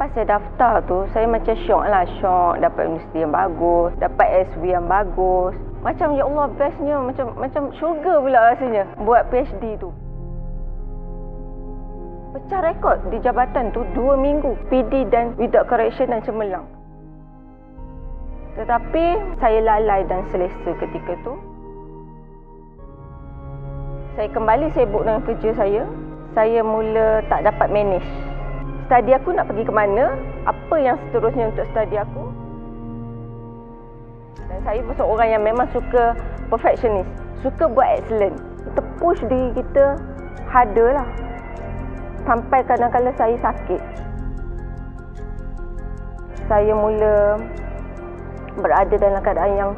Lepas saya daftar tu, saya macam syok lah. Syok dapat universiti yang bagus, dapat SV yang bagus. Macam ya Allah bestnya, macam syurga pula rasanya buat PhD tu. Pecah rekod di jabatan tu 2 minggu. PD dan without correction dan cemerlang. Tetapi saya lalai dan selesa ketika tu. Saya kembali sibuk dengan kerja saya. Saya mula tak dapat manage. Study aku nak pergi ke mana, apa yang seterusnya untuk study aku. Dan saya pun seorang yang memang suka perfectionist, suka buat excellent. Kita push diri kita harder lah. Sampai kadang-kadang saya sakit. Saya mula berada dalam keadaan yang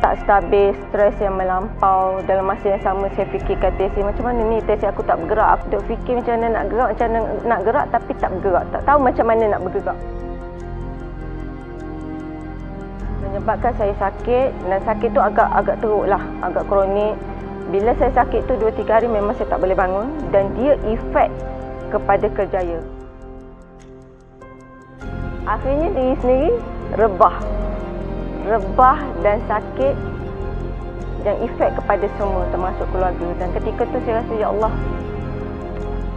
tak stabil, stres yang melampau. Dalam masa yang sama saya fikirkan tesis, macam mana ni tesis aku tak bergerak. Aku duk fikir macam mana nak gerak, macam mana nak gerak tapi tak bergerak. Tak tahu macam mana nak bergerak. Menyebabkan saya sakit, dan sakit tu agak teruk lah, agak kronik. Bila saya sakit tu 2-3 hari memang saya tak boleh bangun, dan dia efek kepada kerjaya. Akhirnya diri sendiri rebah dan sakit yang efek kepada semua termasuk keluarga. Dan ketika tu saya rasa ya Allah,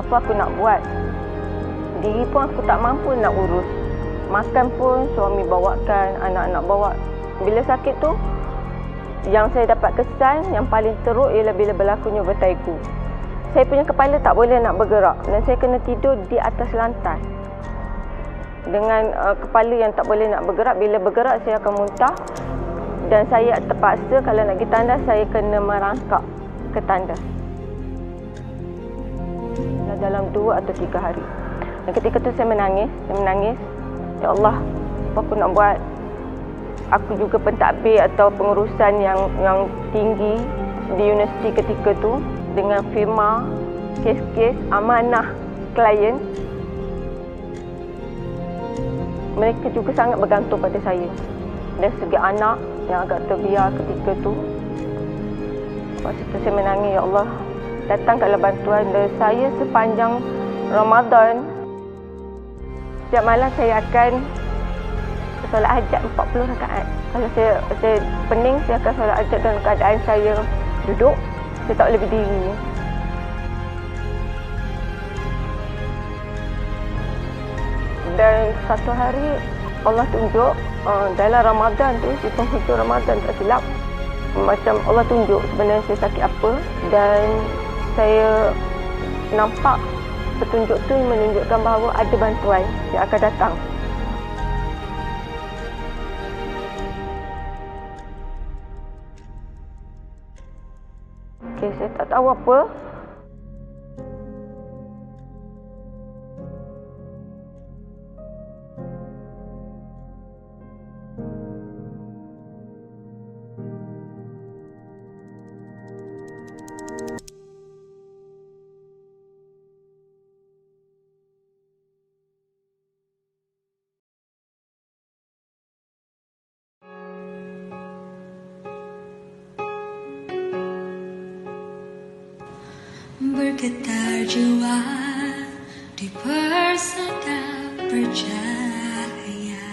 apa aku nak buat? Diri pun aku tak mampu nak urus. Makan pun suami bawakan, anak-anak bawa. Bila sakit tu, yang saya dapat kesan yang paling teruk ialah bila berlakunya vertigo. Saya punya kepala tak boleh nak bergerak dan saya kena tidur di atas lantai. Dengan kepala yang tak boleh nak bergerak. Bila bergerak saya akan muntah. Dan saya terpaksa kalau nak pergi tandas, saya kena merangkak ke tandas. Dalam 2 atau 3 hari. Dan ketika tu saya menangis. Ya Allah, apa aku nak buat? Aku juga pentadbir atau pengurusan yang tinggi di universiti ketika tu. Dengan firma, kes-kes, amanah klien. Mereka juga sangat bergantung pada saya. Dari segi anak yang agak terbiar ketika tu. Lepas itu saya menangis, ya Allah, datangkanlah bantuan dari saya sepanjang Ramadan. Setiap malam saya akan solat hajat 40 rakaat. Kalau saya pening, saya akan solat hajat dalam keadaan saya duduk. Saya tak boleh berdiri. Dan satu hari Allah tunjuk dalam Ramadan tu, di penghujung Ramadan tak silap, macam Allah tunjuk sebenarnya saya sakit apa, dan saya nampak petunjuk tu menunjukkan bahawa ada bantuan yang akan datang. Okay, saya tak tahu apa. Bergetar jiwa di persada berjaya,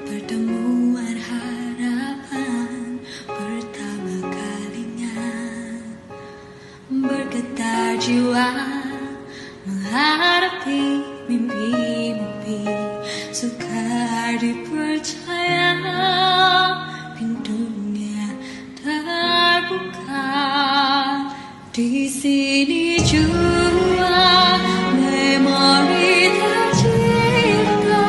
pertemuan harapan pertama kalinya. Bergetar jiwa menghadapi mimpi-mimpi, sukar dipercaya pintunya terbuka. Di sini jua memori tercipta,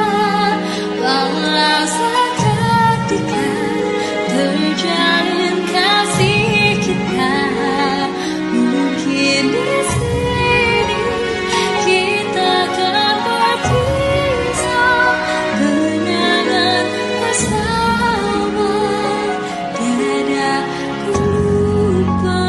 walau seketika terjalin kasih kita. Mungkin di sini kita akan berpisah, kenangan bersama tiada ku lupa.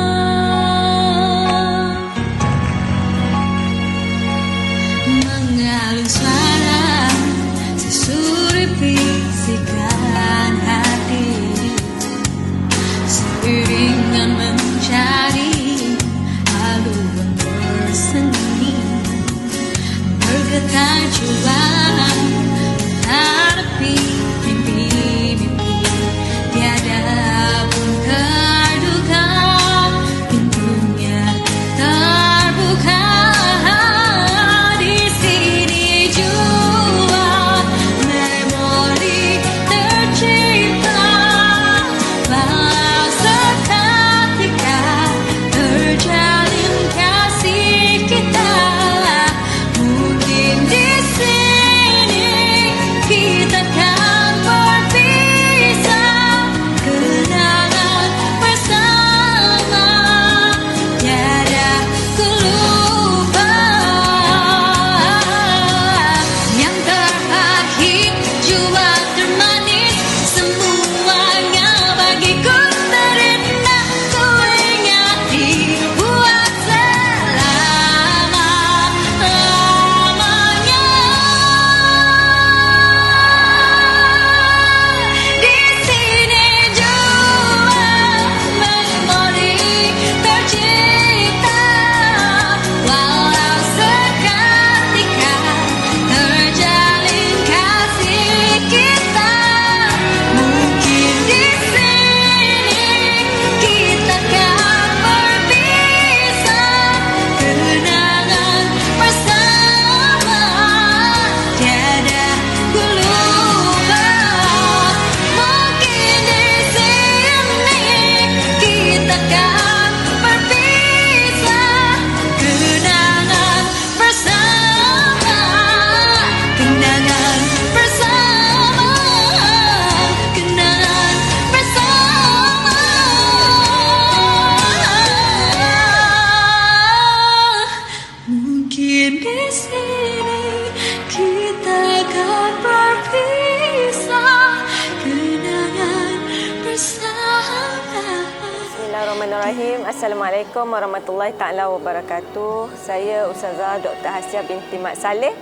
Assalamualaikum warahmatullahi taala wabarakatuh. Saya Ustazah Dr. Hasya binti Mat Saleh,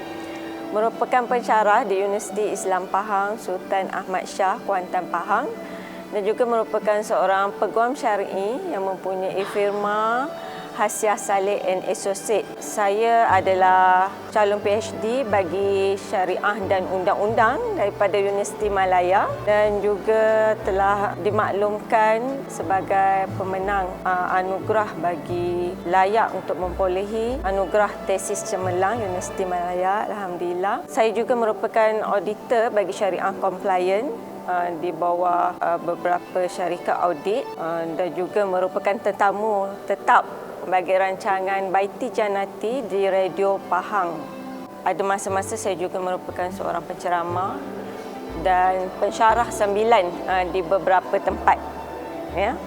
merupakan pensyarah di Universiti Islam Pahang Sultan Ahmad Shah Kuantan Pahang, dan juga merupakan seorang peguam syar'i yang mempunyai firma Hasya Saleh and Associate. Saya adalah calon PhD bagi Syariah dan Undang-Undang daripada Universiti Malaya, dan juga telah dimaklumkan sebagai pemenang anugerah bagi layak untuk memperolehi anugerah tesis cemerlang Universiti Malaya. Alhamdulillah. Saya juga merupakan auditor bagi Syariah Compliant di bawah beberapa syarikat audit, dan juga merupakan tetamu tetap bagi rancangan Baiti Janati di Radio Pahang. Ada masa-masa saya juga merupakan seorang penceramah dan pensyarah sambilan di beberapa tempat. Ya.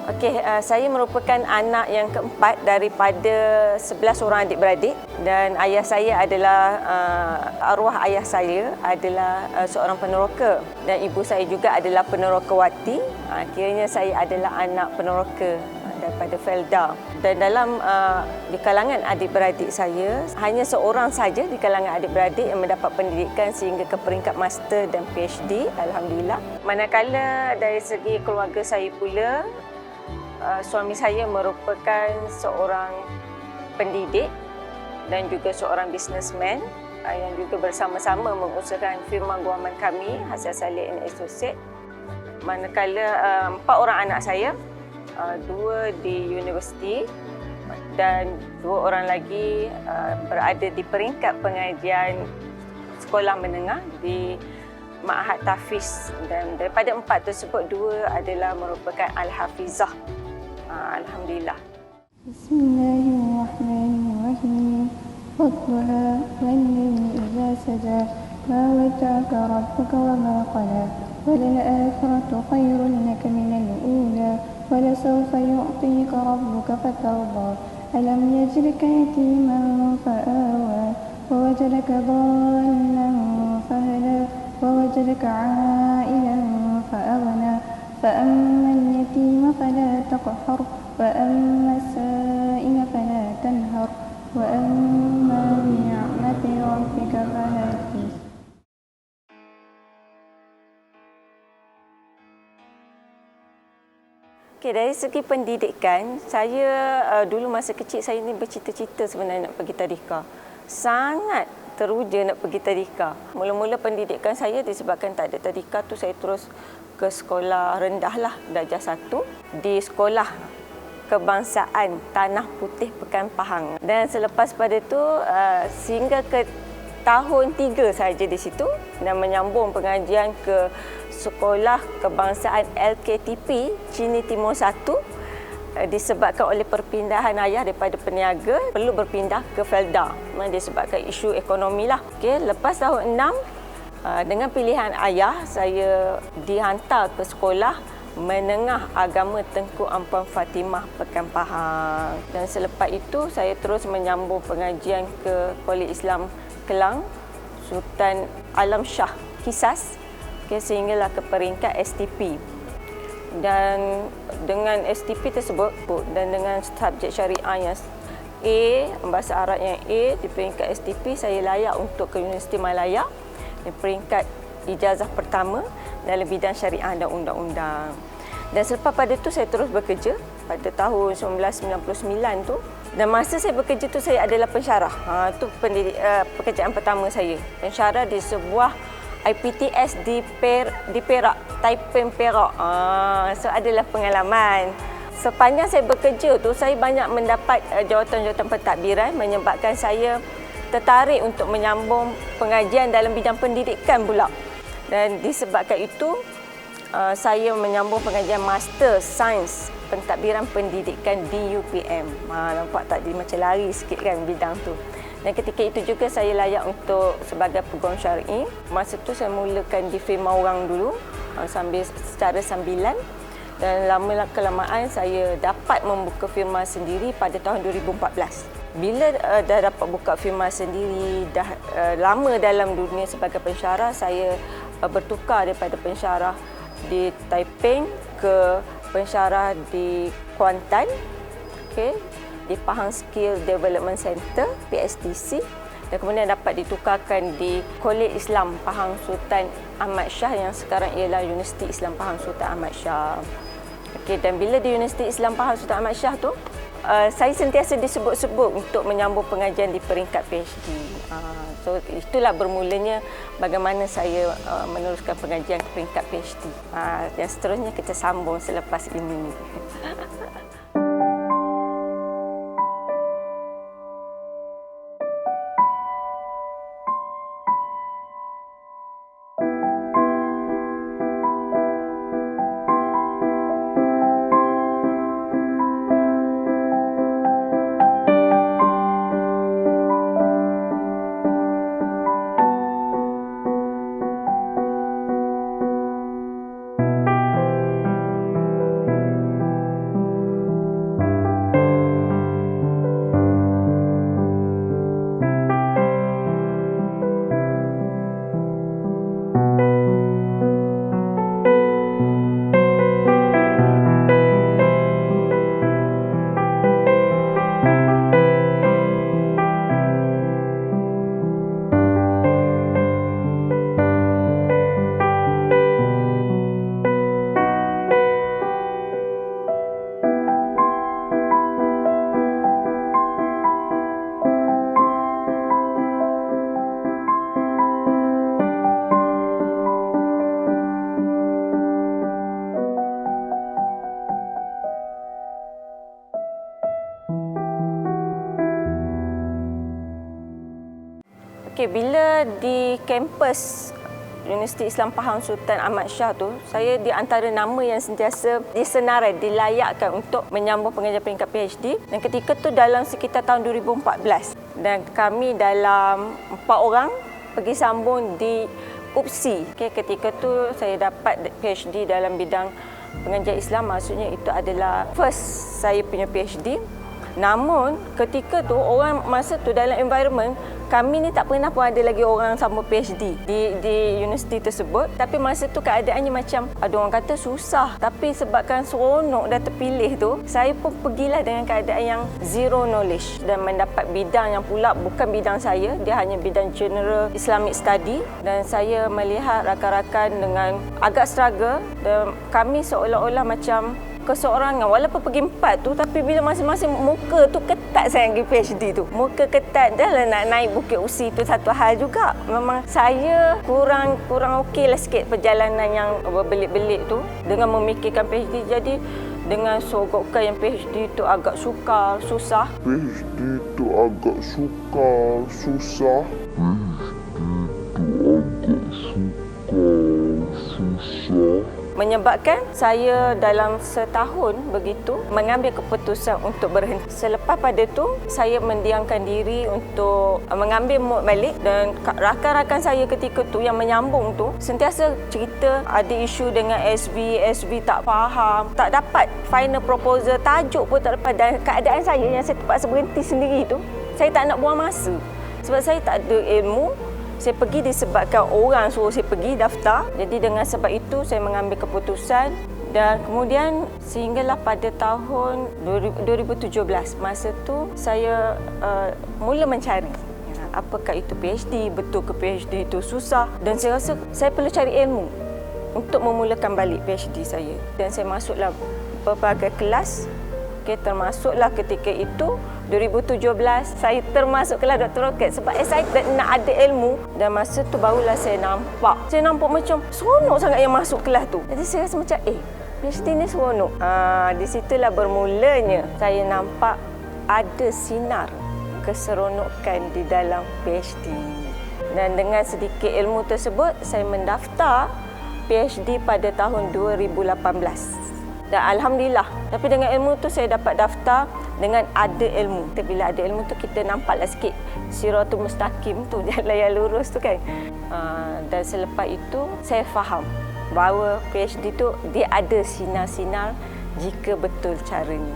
Okey, saya merupakan anak yang keempat daripada 11 orang adik-beradik, dan ayah saya adalah arwah ayah saya adalah seorang peneroka, dan ibu saya juga adalah penerokawati. Kiranya saya adalah anak peneroka daripada Felda. Dan dalam di kalangan adik-beradik saya, hanya seorang saja di kalangan adik-beradik yang mendapat pendidikan sehingga ke peringkat master dan PhD. Alhamdulillah. Manakala dari segi keluarga saya pula, suami saya merupakan seorang pendidik dan juga seorang businessman yang juga bersama-sama mengusahakan firma guaman kami, Hasya Saleh and Associate. Manakala 4 orang anak saya, 2 di universiti dan 2 orang lagi berada di peringkat pengajian sekolah menengah di Ma'had Tahfiz, dan daripada 4 tersebut 2 adalah merupakan Al-Hafizah. Alhamdulillah. Bismillahirrahmanirrahim. Wadduha wal-layli idza saja ma wada'aka rabbuka wa ma qala wal-akhiratu khairun laka minal ula ولسوف يعطيك ربك فترضى ألم يجدك يتيما فآوى ووجدك ضالا فهدى ووجدك عائلا فأغنى فأما اليتيم فلا تقهر وأما السائل فلا تنهر وأما بنعمة ربك فحدث. Okay, dari segi pendidikan, saya dulu masa kecil saya ni bercita-cita sebenarnya nak pergi tadika. Sangat teruja nak pergi tadika. Mula-mula pendidikan saya disebabkan tak ada tadika tu, saya terus ke sekolah rendah lah, darjah 1 di sekolah kebangsaan Tanah Putih Pekan Pahang. Dan selepas pada tu sehingga ke tahun 3 saja di situ, dan menyambung pengajian ke Sekolah Kebangsaan LKTP Chini Timur 1 disebabkan oleh perpindahan ayah daripada peniaga perlu berpindah ke Felda disebabkan isu ekonomi lah. Okay, lepas tahun 6 dengan pilihan ayah, saya dihantar ke Sekolah Menengah Agama Tengku Ampuan Fatimah Pekan Pahang, dan selepas itu saya terus menyambung pengajian ke Kolej Islam Kelang Sultan Alam Shah Kisas. Okay, sehinggalah ke peringkat STP, dan dengan STP tersebut dan dengan subjek syariah yang A, bahasa Arab yang A di peringkat STP, saya layak untuk ke Universiti Malaya di peringkat ijazah pertama dalam bidang syariah dan undang-undang. Dan selepas pada tu saya terus bekerja pada tahun 1999 tu, dan masa saya bekerja tu saya adalah pensyarah. Tu pekerjaan pertama saya, pensyarah di sebuah IPTS di Perak, Taiping Perak. So adalah pengalaman. Sepanjang saya bekerja tu, saya banyak mendapat jawatan-jawatan pentadbiran menyebabkan saya tertarik untuk menyambung pengajian dalam bidang pendidikan pula. Dan disebabkan itu, saya menyambung pengajian Master Sains Pentadbiran Pendidikan di UPM. Nampak tak, dia macam lari sikit kan bidang tu. Dan ketika itu juga saya layak untuk sebagai peguam syar'i. Masa tu saya mulakan di firma orang dulu sambil secara sambilan, dan lama-kelamaan saya dapat membuka firma sendiri pada tahun 2014. Bila dah dapat buka firma sendiri, dah lama dalam dunia sebagai pensyarah, saya bertukar daripada pensyarah di Taiping ke pensyarah di Kuantan di Pahang Skill Development Center PSDC, dan kemudian dapat ditukarkan di Kolej Islam Pahang Sultan Ahmad Shah yang sekarang ialah Universiti Islam Pahang Sultan Ahmad Shah. Dan bila di Universiti Islam Pahang Sultan Ahmad Shah tu, saya sentiasa disebut-sebut untuk menyambung pengajian di peringkat PhD. So itulah bermulanya bagaimana saya meneruskan pengajian ke peringkat PhD. Dan seterusnya kita sambung selepas ini. Bila di kampus Universiti Islam Pahang Sultan Ahmad Shah tu, saya di antara nama yang sentiasa disenarai, dilayakkan untuk menyambung pengajian peringkat PhD. Dan ketika tu dalam sekitar tahun 2014. Dan kami dalam 4 orang pergi sambung di UPSI. Ketika tu saya dapat PhD dalam bidang pengajian Islam, maksudnya itu adalah first saya punya PhD. Namun ketika tu orang masa tu dalam environment kami ni tak pernah pun ada lagi orang sama PhD di universiti tersebut. Tapi masa tu keadaannya macam ada orang kata susah, tapi sebabkan seronok dah terpilih tu, saya pun pergilah dengan keadaan yang zero knowledge dan mendapat bidang yang pula bukan bidang saya, dia hanya bidang general Islamic study. Dan saya melihat rakan-rakan dengan agak struggle dan kami seolah-olah macam keseorangan. Walaupun pergi 4 tu, tapi bila masing-masing muka tu ketat saya pergi PhD tu. Muka ketat dah lah nak naik Bukit Usi tu satu hal juga. Memang saya kurang okey lah sikit perjalanan yang berbelit-belit tu dengan memikirkan PhD. Jadi dengan sogokkan yang PhD tu agak sukar, susah. PhD tu agak sukar, susah. Menyebabkan saya dalam setahun begitu mengambil keputusan untuk berhenti. Selepas pada tu, saya mendiamkan diri untuk mengambil mood balik. Dan rakan-rakan saya ketika tu yang menyambung tu sentiasa cerita ada isu dengan SV tak faham, tak dapat final proposal, tajuk pun tak dapat. Dan keadaan saya yang saya terpaksa berhenti sendiri tu, saya tak nak buang masa sebab saya tak ada ilmu. Saya pergi disebabkan orang suruh saya pergi daftar. Jadi dengan sebab itu saya mengambil keputusan. Dan kemudian sehinggalah pada tahun 2017, masa tu saya mula mencari apakah itu PhD, betul ke PhD itu susah. Dan saya rasa saya perlu cari ilmu untuk memulakan balik PhD saya. Dan saya masuklah berbagai kelas. Termasuklah ketika itu 2017 saya termasuk kelas Dr. Rocket sebab excited nak ada ilmu. Dan masa tu barulah saya nampak macam seronok sangat yang masuk kelas tu. Jadi saya rasa macam PhD ni seronok. Di situlah bermulanya saya nampak ada sinar keseronokan di dalam PhD. Dan dengan sedikit ilmu tersebut saya mendaftar PhD pada tahun 2018. Dan Alhamdulillah, tapi dengan ilmu tu saya dapat daftar dengan ada ilmu. Bila ada ilmu tu kita nampaklah sikit siratul mustaqim tu, jalan yang lurus tu kan. Dan selepas itu saya faham bahawa PhD tu dia ada sinar-sinar jika betul caranya.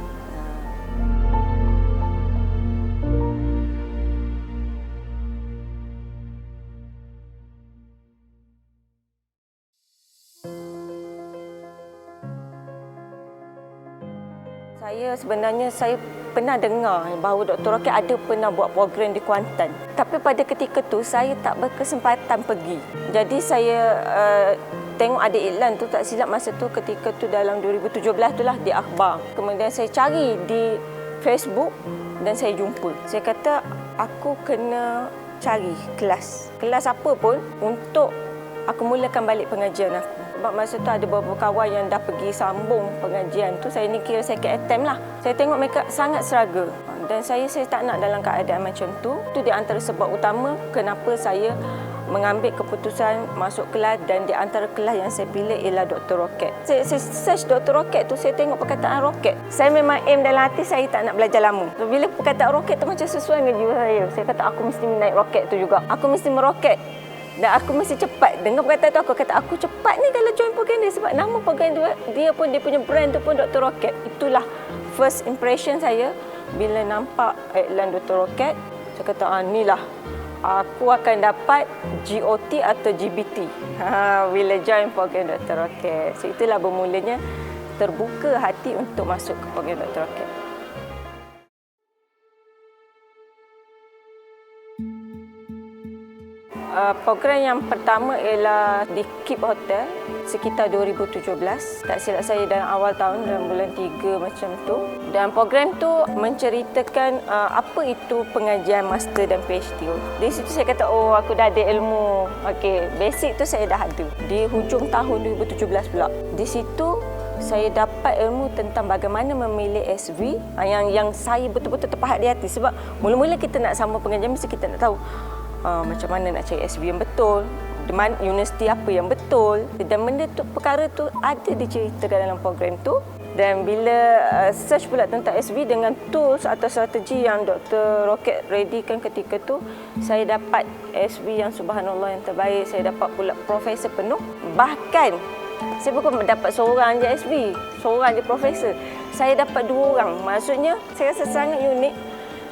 Sebenarnya saya pernah dengar bahawa Dr. Rocket ada pernah buat program di Kuantan. Tapi pada ketika tu saya tak berkesempatan pergi. Jadi saya tengok ada iklan tu, tak silap masa tu ketika tu dalam 2017 tu lah di akhbar. Kemudian saya cari di Facebook dan saya jumpa. Saya kata aku kena cari kelas apa pun untuk aku mulakan balik pengajian aku. Sebab masa tu ada beberapa kawan yang dah pergi sambung pengajian tu. Saya ni kira second attempt lah. Saya tengok mereka sangat struggle. Dan saya tak nak dalam keadaan macam tu. Itu di antara sebab utama kenapa saya mengambil keputusan masuk kelas, dan di antara kelas yang saya pilih ialah Dr. Rocket. Saya search Dr. Rocket tu, saya tengok perkataan rocket. Saya memang aim dalam hati saya tak nak belajar lama. So, bila perkataan rocket tu macam sesuai dengan jiwa saya kata aku mesti naik roket tu juga. Aku mesti meroket. Dan aku mesti cepat. Dengar perkataan tu, aku kata aku cepat ni kalau join program dia. Sebab nama program dia pun, dia punya brand tu pun Dr. Rocket. Itulah first impression saya bila nampak iklan Dr. Rocket. Saya kata, ni lah. Aku akan dapat GOT atau GBT bila join program Dr. Rocket. So, itulah bermulanya terbuka hati untuk masuk ke program Dr. Rocket. Program yang pertama ialah di KIP Hotel sekitar 2017. Tak silap saya dalam awal tahun, dalam bulan 3 macam tu. Dan program tu menceritakan apa itu pengajian master dan PhD. Di situ saya kata, aku dah ada ilmu. Okey, basic tu saya dah ada. Di hujung tahun 2017 pula. Di situ saya dapat ilmu tentang bagaimana memilih SV yang saya betul-betul terpahat di hati. Sebab mula-mula kita nak sambung pengajian, mesti kita nak tahu macam mana nak cari SV yang betul, di mana universiti apa yang betul, dan benda tu, perkara tu ada diceritakan dalam program tu. Dan bila search pula tentang SV dengan tools atau strategi yang Dr. Rocket readykan ketika tu, saya dapat SV yang subhanallah yang terbaik. Saya dapat pula profesor penuh. Bahkan saya bukan dapat seorang je SV, seorang je profesor. Saya dapat 2 orang. Maksudnya saya rasa sangat unik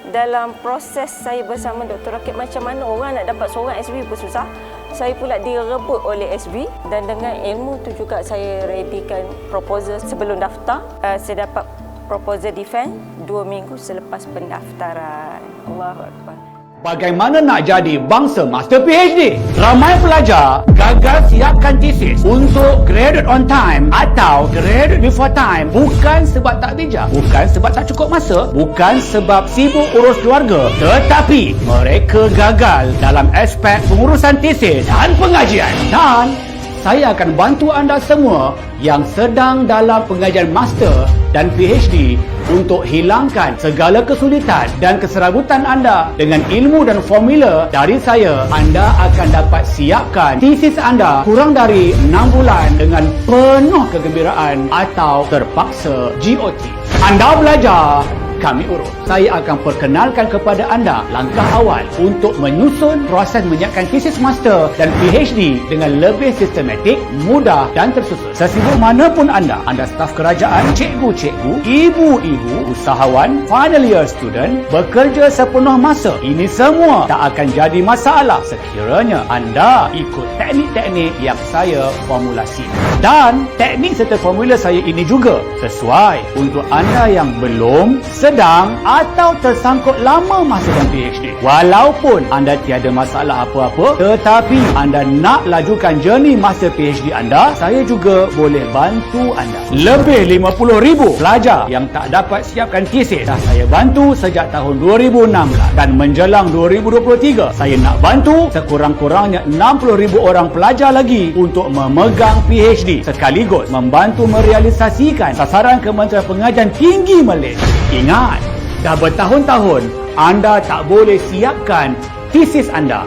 dalam proses saya bersama Dr. Rocket. Macam mana orang nak dapat seorang SV pun susah. Saya pula direbut oleh SV, dan dengan ilmu tu juga saya readykan proposal sebelum daftar. Saya dapat proposal defense 2 minggu selepas pendaftaran. Allahu Akbar. Bagaimana nak jadi bangsa master PhD? Ramai pelajar gagal siapkan tesis untuk graduate on time atau graduate before time, bukan sebab tak bijak, bukan sebab tak cukup masa, bukan sebab sibuk urus keluarga, tetapi mereka gagal dalam aspek pengurusan tesis dan pengajian. Dan saya akan bantu anda semua yang sedang dalam pengajian master dan PhD untuk hilangkan segala kesulitan dan keserabutan anda. Dengan ilmu dan formula dari saya, anda akan dapat siapkan tesis anda kurang dari 6 bulan dengan penuh kegembiraan atau terpaksa GOT. Anda belajar, kami urus. Saya akan perkenalkan kepada anda langkah awal untuk menyusun proses menyiapkan tesis master dan PhD dengan lebih sistematik, mudah dan tersusun. Sesibuk manapun anda staf kerajaan, cikgu-cikgu, ibu-ibu, usahawan, final year student, bekerja sepenuh masa, ini semua tak akan jadi masalah sekiranya anda ikut teknik-teknik yang saya formulasi. Dan teknik serta formula saya ini juga sesuai untuk anda yang belum, sedang atau tersangkut lama masa dan PhD. Walaupun anda tiada masalah apa-apa, tetapi anda nak lajukan journey master PhD anda, saya juga boleh bantu anda. Lebih 50,000 pelajar yang tak dapat siapkan tesis dah saya bantu sejak tahun 2016, dan menjelang 2023 saya nak bantu sekurang-kurangnya 60,000 orang pelajar lagi untuk memegang PhD, sekaligus membantu merealisasikan sasaran Kementerian Pengajian Tinggi Malaysia. Ingat, dah bertahun-tahun anda tak boleh siapkan tesis anda.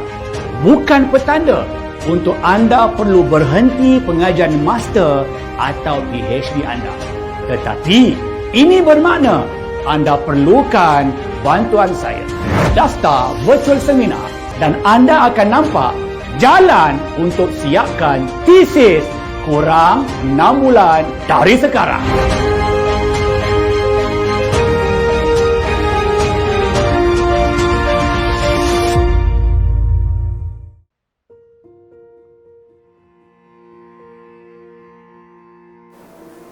Bukan petanda untuk anda perlu berhenti pengajian master atau PhD anda. Tetapi ini bermakna anda perlukan bantuan saya. Daftar virtual seminar dan anda akan nampak jalan untuk siapkan tesis kurang 6 bulan dari sekarang.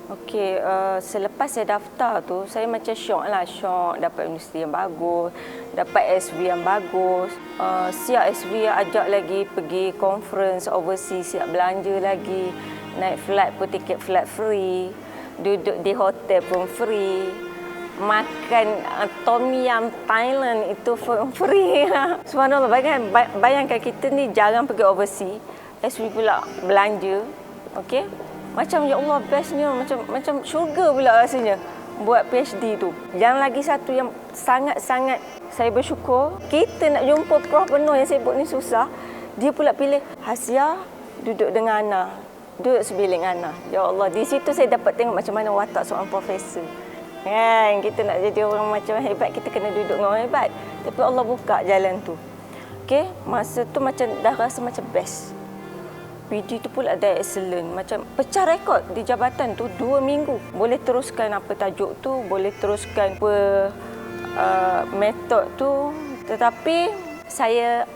Okey, selepas saya daftar tu, saya macam syok dapat universiti yang bagus, dapat SV yang bagus. Siap SV ajak lagi pergi conference overseas, siap belanja lagi, naik flight pun tiket flight free, duduk di hotel pun free, makan tom yum Thailand itu pun free. Subhanallah, bayangkan kita ni jarang pergi overseas, SV pula belanja, okey. Macam ya Allah, bestnya, macam syurga pula rasanya buat PhD tu. Yang lagi satu yang sangat-sangat saya bersyukur, kita nak jumpa prof penuh yang sibuk ni susah, dia pula pilih Hasya duduk dengan Ana, duduk sebilik Ana. Ya Allah, di situ saya dapat tengok macam mana watak seorang profesor. Kan, kita nak jadi orang macam hebat, kita kena duduk dengan orang hebat. Tapi Allah buka jalan tu. Okey, masa tu macam dah rasa macam best. PD tu pula ada excellent. Macam pecah rekod di jabatan tu 2 minggu. Boleh teruskan apa tajuk tu, boleh teruskan apa metod tu. Tetapi saya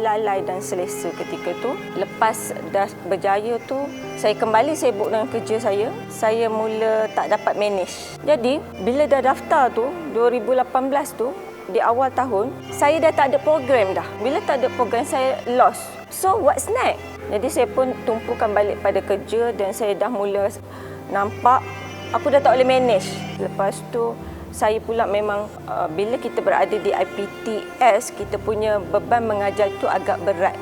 lalai dan selesa ketika tu. Lepas dah berjaya tu, saya kembali sibuk dengan kerja saya. Saya mula tak dapat manage. Jadi, bila dah daftar tu, 2018 tu, di awal tahun, saya dah tak ada program dah. Bila tak ada program, saya lost. So, what's next? Jadi, saya pun tumpukan balik pada kerja dan saya dah mula nampak aku dah tak boleh manage. Lepas tu, saya pula memang bila kita berada di IPTS, kita punya beban mengajar itu agak berat.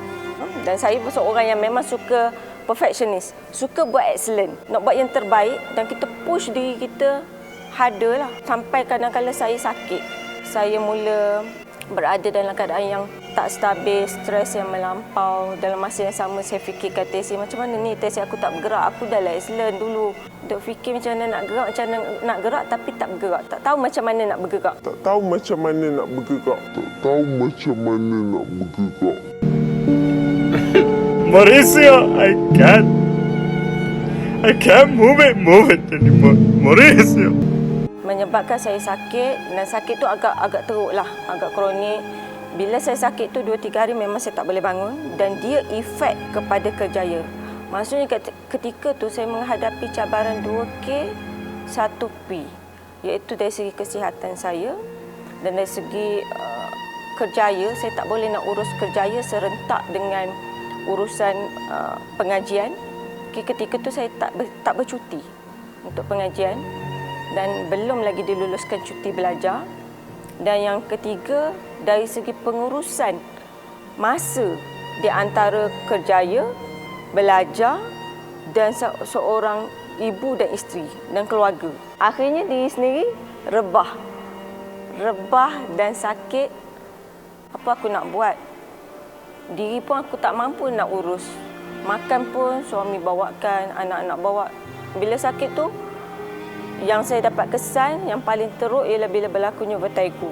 Dan saya pun seorang yang memang suka perfectionist, suka buat excellent, nak buat yang terbaik dan kita push diri kita harder lah. Sampai kadang-kadang saya sakit. Saya mula berada dalam keadaan yang tak stabil, stres yang melampau. Dalam masa yang sama saya fikirkan tesis, macam mana ni tesis aku tak bergerak, aku dah lah excellent dulu. Duk fikir macam mana nak gerak, macam mana nak gerak tapi tak bergerak. Tak tahu macam mana nak bergerak. Tak tahu macam mana nak bergerak. Tak tahu macam mana nak bergerak. Mauricio, I can't move it anymore. Mauricio. Menyebabkan saya sakit dan sakit tu agak teruk lah, agak kronik. Bila saya sakit tu 2-3 hari memang saya tak boleh bangun dan dia efek kepada kerjaya. Maksudnya ketika tu saya menghadapi cabaran 2K, 1P, iaitu dari segi kesihatan saya dan dari segi kerjaya. Saya tak boleh nak urus kerjaya serentak dengan urusan pengajian. Ketika tu saya tak bercuti untuk pengajian dan belum lagi diluluskan cuti belajar. Dan yang ketiga, dari segi pengurusan masa di antara kerjaya, belajar dan seorang ibu dan isteri dan keluarga. Akhirnya diri sendiri rebah dan sakit. Apa aku nak buat? Diri pun aku tak mampu nak urus. Makan pun suami bawakan, anak-anak bawa. Bila sakit tu, yang saya dapat kesan yang paling teruk ialah bila berlakunya vertigo.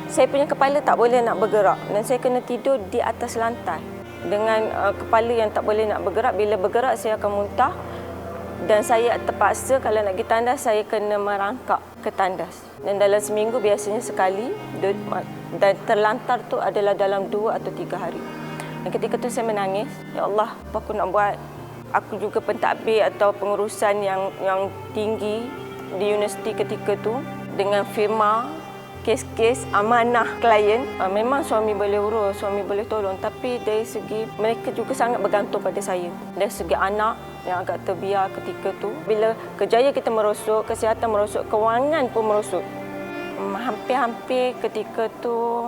Saya punya kepala tak boleh nak bergerak dan saya kena tidur di atas lantai dengan kepala yang tak boleh nak bergerak. Bila bergerak saya akan muntah dan saya terpaksa kalau nak pergi tandas saya kena merangkak ke tandas. Dan dalam seminggu biasanya sekali dan terlantar tu adalah dalam 2 atau 3 hari. Dan ketika tu saya menangis, ya Allah, apa aku nak buat? Aku juga pentadbir atau pengurusan yang tinggi di universiti ketika tu dengan firma, kes-kes amanah klien. Memang suami boleh urus, suami boleh tolong, tapi dari segi mereka juga sangat bergantung pada saya. Dari segi anak yang agak terbiar ketika tu, bila kerjaya kita merosot, kesihatan merosot, kewangan pun merosot. Hampir-hampir ketika tu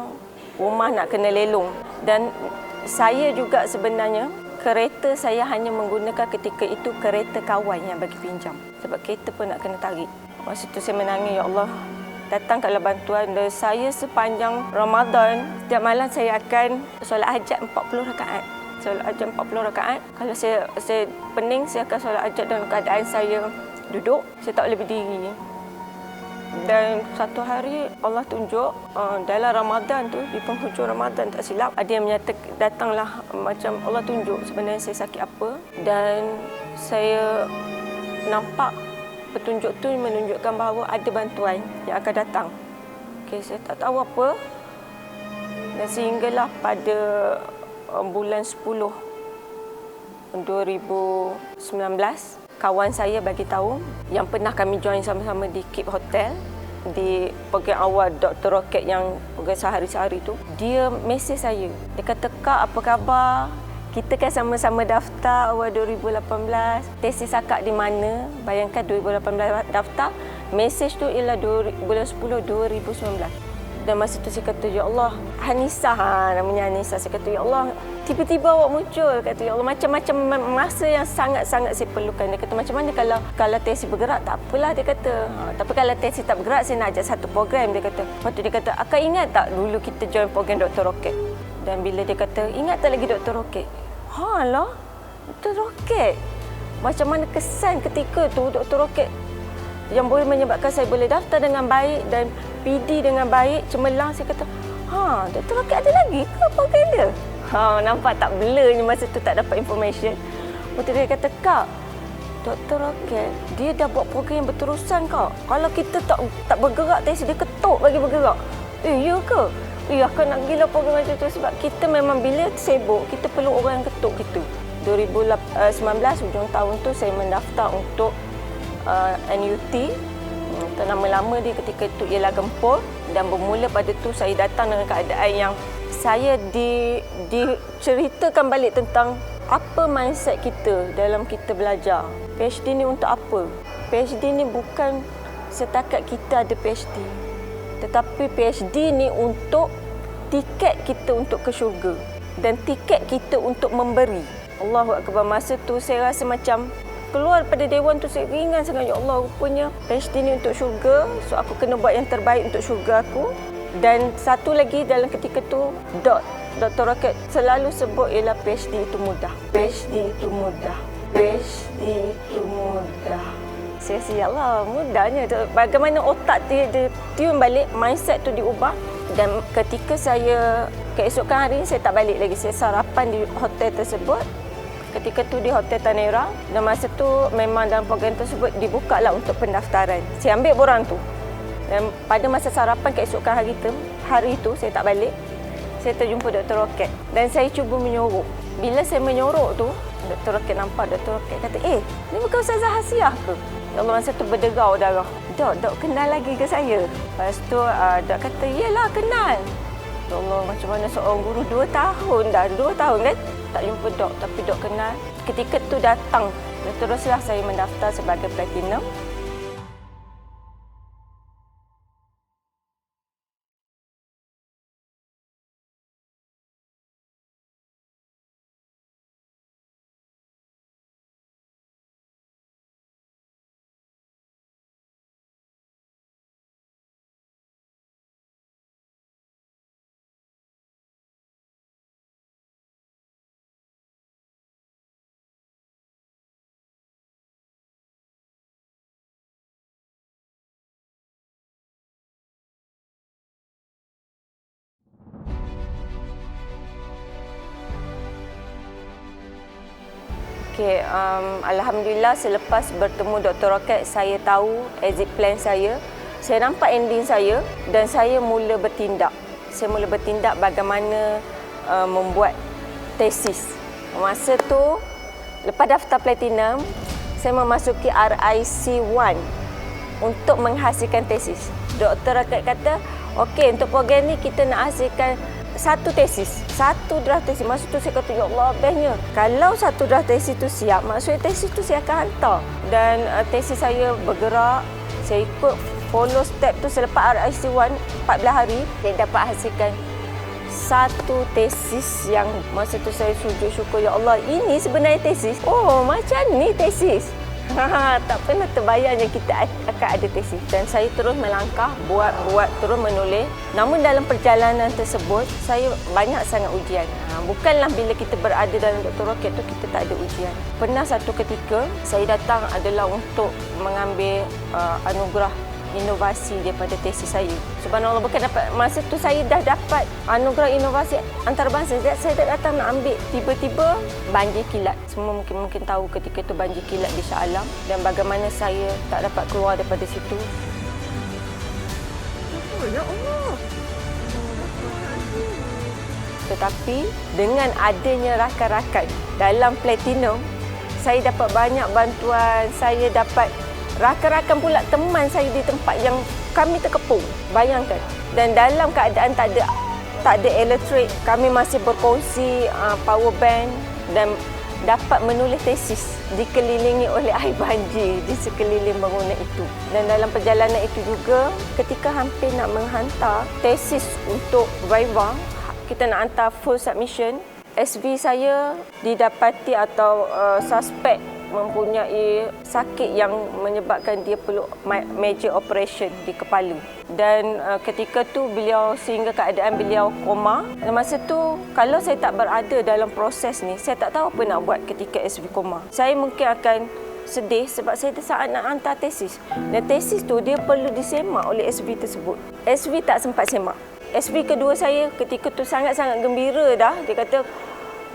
rumah nak kena lelong. Dan saya juga sebenarnya kereta saya hanya menggunakan ketika itu kereta kawan yang bagi pinjam. Sebab kereta pun nak kena tarik. Masa tu saya menangis, ya Allah, datangkanlah bantuan. Dan saya sepanjang Ramadan, setiap malam saya akan solat hajat 40 rakaat. Solat hajat 40 rakaat. Kalau saya pening, saya akan solat hajat dalam keadaan saya duduk. Saya tak boleh berdiri. Dan satu hari Allah tunjuk dalam Ramadan tu, di penghujung Ramadan tak silap, ada yang menyatakan, datanglah macam Allah tunjuk sebenarnya saya sakit apa. Dan saya nampak petunjuk tu menunjukkan bahawa ada bantuan yang akan datang. Okay, saya tak tahu apa. Dan sehinggalah pada bulan 10 2019 kawan saya bagi tahu yang pernah kami join sama-sama di Keep Hotel di program awal Dr. Rocket yang program sehari-sehari tu. Dia mesej saya. Dia kata, "Kak, apa khabar? Kita kan sama-sama daftar awal 2018. Tesis akak di mana?" Bayangkan 2018 daftar. Mesej tu ialah bulan 10 2019. Dan masa tu saya kata, "Ya Allah, Hanisa namanya Hanisa." Saya kata, "Ya Allah, tiba-tiba awak muncul." Kata, "Ya Allah, macam-macam masa yang sangat-sangat saya perlukan." Dia kata, "Macam mana kalau tesis bergerak?" "Tak apalah," dia kata. "Tapi kalau tesis tak bergerak, saya nak ajak satu program." Dia kata. Lepas tu dia kata, "Akak ingat tak dulu kita join program Dr. Rocket?" Dan bila dia kata, "Ingat tak lagi Dr. Rocket?" "Lah, Dr. Rocket. Macam mana kesan ketika tu Dr. Rocket yang boleh menyebabkan saya boleh daftar dengan baik dan PD dengan baik, cemerlang." Saya kata, Dr. Rocket ada lagi ke program dia? Nampak tak blurnya masa tu tak dapat information. Lepas tu dia kata, "Kak, Dr. Rocket, dia dah buat program yang berterusan, Kak. Kalau kita tak bergerak, tesis dia ketuk bagi bergerak." Ya ke? Aku nak gila program macam tu sebab kita memang bila sibuk, kita perlu orang yang ketuk kita. 2019, hujung tahun tu saya mendaftar untuk NUT. Nama lama dia ketika itu ialah Gempur, dan bermula pada tu saya datang dengan keadaan yang saya diceritakan balik tentang apa mindset kita dalam kita belajar. PhD ni untuk apa? PhD ni bukan setakat kita ada PhD, tetapi PhD ni untuk tiket kita untuk ke syurga dan tiket kita untuk memberi. Allahu Akbar. Masa tu saya rasa macam keluar pada dewan tu saya ringan sangat. Ya Allah, rupanya PhD ni untuk syurga, so aku kena buat yang terbaik untuk syurga aku. Dan satu lagi dalam ketika tu, Dr. Rocket selalu sebut ialah PhD itu mudah. PhD itu mudah. PhD itu mudah. Saya rasa, ya Allah, mudahnya. Bagaimana otak dia tune balik, mindset tu diubah. Dan ketika saya, keesokan hari saya tak balik lagi. Saya sarapan di hotel tersebut. Ketika tu di Hotel Tanera, dan masa tu memang dalam program tersebut dibukalah untuk pendaftaran. Saya ambil borang tu. Dan pada masa sarapan keesokan hari itu saya tak balik. Saya terjumpa Dr. Rocket dan saya cuba menyorok. Bila saya menyorok tu, Dr. Rocket nampak. Dr. Rocket kata, "Ni bukan Ustazah Hasiah ke?" Ya Allah, masa tu berdegar darah. Dok kenal lagi ke saya?" Lepas tu Dok kata, "Yelah, kenal." Ya Allah, macam mana seorang guru 2 tahun dah. 2 tahun kan? Tak jumpa Dok, tapi Dok kenal. Ketika tu datang, dan teruslah saya mendaftar sebagai platinum. Alhamdulillah selepas bertemu Dr. Rocket, saya tahu exit plan saya. Saya nampak ending saya dan saya mula bertindak. Saya mula bertindak bagaimana membuat tesis. Masa tu, lepas daftar platinum, saya memasuki RIC1 untuk menghasilkan tesis. Dr. Rocket kata, "Okey, untuk program ni kita nak hasilkan satu tesis, satu draft tesis." Masa tu saya kata, "Ya Allah, bestnya. Kalau satu draft tesis tu siap, maksudnya tesis tu saya akan hantar." Dan tesis saya bergerak, saya ikut follow step tu. Selepas RIC1 14 hari, saya dapat hasilkan satu tesis yang masa tu saya sujud syukur, "Ya Allah, ini sebenarnya tesis. Oh, macam ni tesis." Tak pernah terbayangnya kita akan ada tesis. Dan saya terus melangkah, buat, terus menulis. Namun dalam perjalanan tersebut, saya banyak sangat ujian. Bukanlah bila kita berada dalam Dr. Rocket tu kita tak ada ujian. Pernah satu ketika, saya datang adalah untuk mengambil anugerah inovasi daripada tesis saya. Subhanallah, bukan dapat, masa tu saya dah dapat anugerah inovasi antarabangsa. Saya dah datang nak ambil, tiba-tiba banjir kilat. Semua mungkin tahu ketika itu banjir kilat di Shah Alam dan bagaimana saya tak dapat keluar daripada situ. Ya Allah. Tetapi dengan adanya rakan-rakan dalam platinum, Saya dapat banyak bantuan, saya dapat rakan-rakan pula teman saya di tempat yang kami terkepung. Bayangkan. Dan dalam keadaan tak ada elektrik, kami masih berkongsi power bank dan dapat menulis tesis dikelilingi oleh air banjir di sekeliling bangunan itu. Dan dalam perjalanan itu juga, ketika hampir nak menghantar tesis untuk viva, kita nak hantar full submission, SV saya didapati atau suspek mempunyai sakit yang menyebabkan dia perlu major operation di kepala. Dan ketika tu beliau, sehingga keadaan beliau koma. Dan masa tu kalau saya tak berada dalam proses ni, saya tak tahu apa nak buat ketika SV koma. Saya mungkin akan sedih sebab saya saat nak hantar tesis. Dan tesis tu dia perlu disemak oleh SV tersebut. SV tak sempat semak. SV kedua saya ketika tu sangat-sangat gembira dah. Dia kata,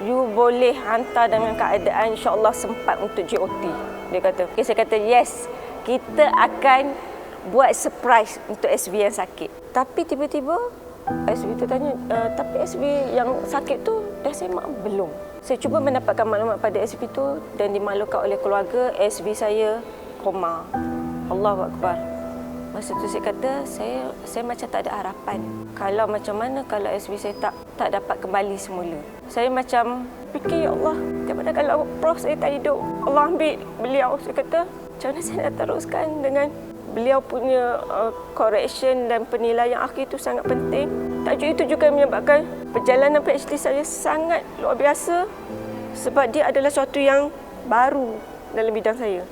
you boleh hantar dengan keadaan insya-Allah sempat untuk JOT. Dia kata. Okay, saya kata yes, kita akan buat surprise untuk SV yang sakit. Tapi tiba-tiba SV tu tanya, tapi SV yang sakit tu dah semak belum? Saya cuba mendapatkan maklumat pada SV tu dan dimaklumkan oleh keluarga SV saya koma. Allahu Akbar. Masa tu saya kata, saya macam tak ada harapan. Kalau macam mana kalau SV saya tak dapat kembali semula. Saya macam fikir, ya Allah, daripada kalau Prof saya tak hidup, Allah ambil beliau. Saya kata, macam mana saya nak teruskan dengan beliau punya correction dan penilaian akhir itu sangat penting. Tajuk itu juga menyebabkan perjalanan PhD saya sangat luar biasa sebab dia adalah sesuatu yang baru dalam bidang saya.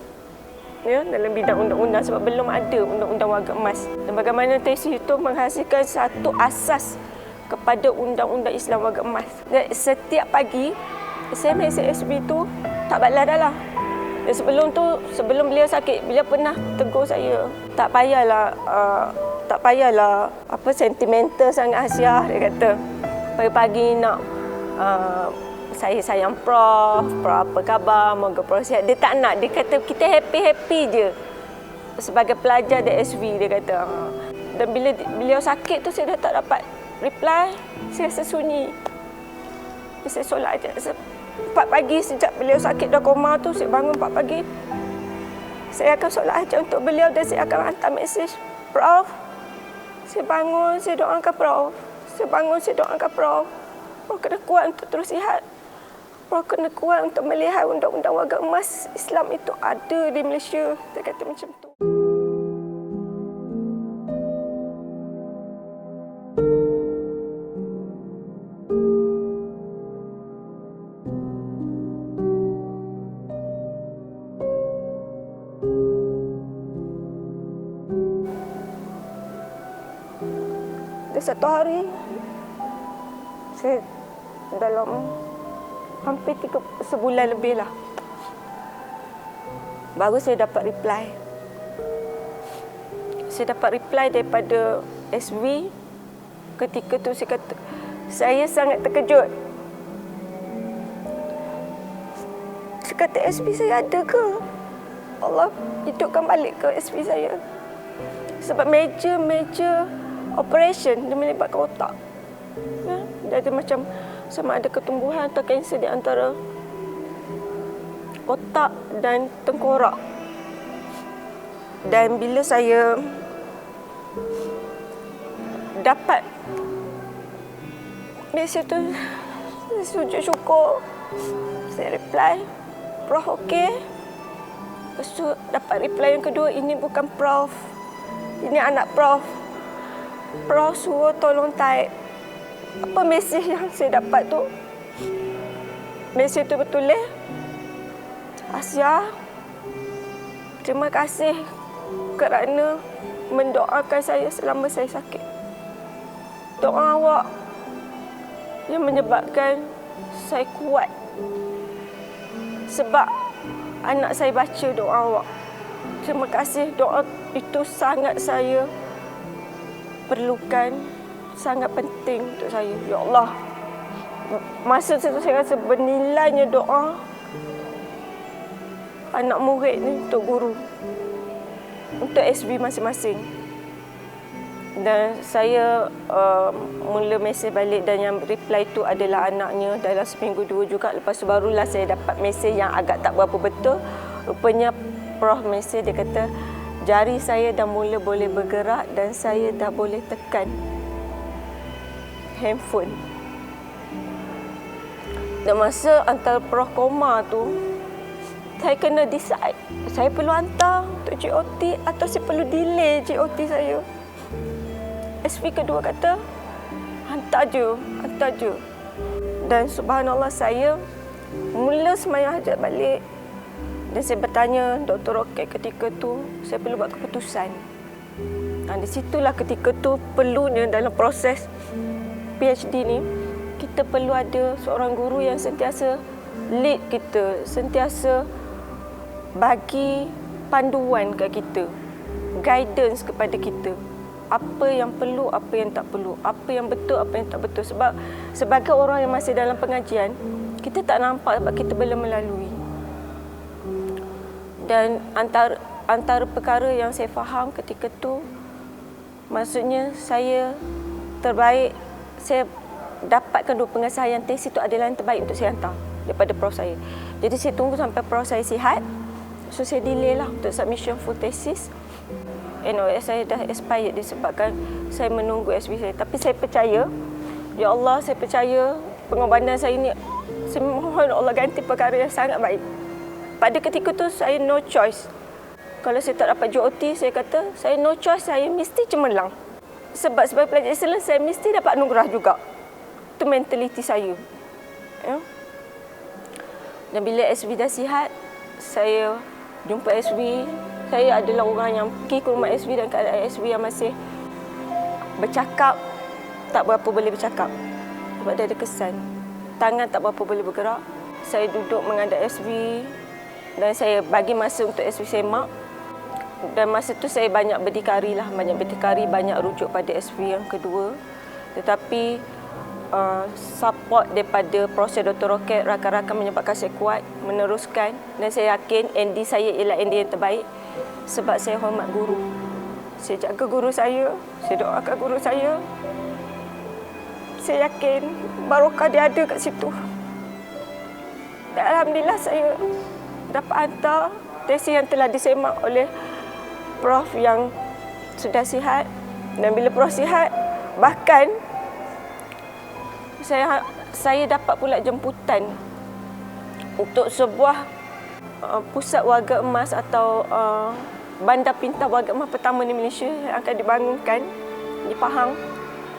Ya, dalam bidang undang-undang sebab belum ada undang-undang warga emas. Dan bagaimana tesis itu menghasilkan satu asas kepada undang-undang Islam warga emas. Dan setiap pagi SMS SB itu tak balas dah lah. Dan sebelum beliau sakit, beliau pernah tegur saya, tak payahlah apa sentimental sangat Asia. Dia kata pagi-pagi nak saya sayang Prof apa khabar, moga Prof sihat. Dia tak nak, dia kata kita happy-happy je sebagai pelajar di SV, dia kata. Dan bila beliau sakit tu saya dah tak dapat reply, saya rasa sunyi. Saya solat je 4 pagi sejak beliau sakit dah koma tu, saya bangun 4 pagi. Saya akan solat hajat untuk beliau dan saya akan hantar mesej, Prof, saya bangun, saya doakan Prof. Saya bangun, saya doakan Prof. Prof kena kuat untuk terus sihat. Prof kena kuat untuk melihat undang-undang warga emas Islam itu ada di Malaysia. Saya kata macam tu. Dan satu hari, saya dalam hampir sebulan lebih lah, baru saya dapat reply. Saya dapat reply daripada SV. Ketika tu saya kata, saya sangat terkejut. Saya kata, SV saya ada ke? Allah hidupkan balik ke SV saya. Sebab major operation dia melibatkan otak. Ya, dia ada macam sama ada ketumbuhan atau kanser di antara otak dan tengkorak. Dan bila saya dapat mesej tu, saya sujud syukur. Saya reply, Prof okey. Lepas tu dapat reply yang kedua, ini bukan Prof, ini anak Prof. Prof suruh tolong type. Apa mesej yang saya dapat tu? Mesej tu bertulis, Asia, terima kasih kerana mendoakan saya selama saya sakit. Doa awak yang menyebabkan saya kuat. Sebab anak saya baca doa awak. Terima kasih, doa itu sangat saya perlukan, sangat penting untuk saya. Ya Allah, masa itu saya rasa bernilainya doa anak murid ni untuk guru, untuk SB masing-masing. Dan saya mula mesej balik dan yang reply tu adalah anaknya dalam seminggu 2 juga. Lepas tu barulah saya dapat mesej yang agak tak berapa betul. Rupanya Prof mesej dia kata jari saya dah mula boleh bergerak dan saya dah boleh tekan handphone. Dan masa antara Prof koma tu, saya kena decide. Saya perlu hantar untuk JOT atau saya perlu delay JOT saya. SV kedua kata, hantar je. Dan subhanallah saya mula semayang hajat balik. Dan saya bertanya Dr. Roket ketika tu, saya perlu buat keputusan. Dan di situlah ketika tu perlunya dalam proses PhD ni, kita perlu ada seorang guru yang sentiasa lead kita, sentiasa bagi panduan ke kita, guidance kepada kita. Apa yang perlu, apa yang tak perlu, apa yang betul, apa yang tak betul. Sebab sebagai orang yang masih dalam pengajian, kita tak nampak sebab kita belum melalui. Dan antara perkara yang saya faham ketika tu, maksudnya saya terbaik, saya dapatkan 2 pengesahan tesis itu adalah yang terbaik untuk saya hantar daripada prof saya. Jadi saya tunggu sampai prof saya sihat. So saya delay lah untuk submission full tesis. NOS saya dah expired disebabkan saya menunggu SV saya. Tapi saya percaya, ya Allah, saya percaya pengorbanan saya ni, saya mohon Allah ganti perkara yang sangat baik. Pada ketika tu saya no choice. Kalau saya tak dapat JOT, saya kata saya no choice, saya mesti cemerlang. Sebab sebagai pelajar Islam, saya mesti dapat anugerah juga. Itu mentaliti saya. Ya? Dan bila SV dah sihat, saya jumpa SV. Saya adalah orang yang pergi ke rumah SV dan keadaan SV yang masih bercakap, tak berapa boleh bercakap. Sebab dia ada kesan. Tangan tak berapa boleh bergerak. Saya duduk menghadap SV dan saya bagi masa untuk SV semak. Dan masa tu saya banyak berdikari, banyak rujuk pada SV yang kedua. Tetapi support daripada proses Dr. Roket, rakan-rakan menyebabkan saya kuat meneruskan. Dan saya yakin ND saya ialah ND yang terbaik. Sebab saya hormat guru. Saya jaga guru saya doakan guru saya. Saya yakin barokah dia ada kat situ. Dan alhamdulillah saya dapat hantar tesis yang telah disemak oleh Prof yang sudah sihat. Dan bila Prof sihat, bahkan saya dapat pula jemputan untuk sebuah pusat warga emas atau bandar pintar warga emas pertama di Malaysia yang akan dibangunkan di Pahang.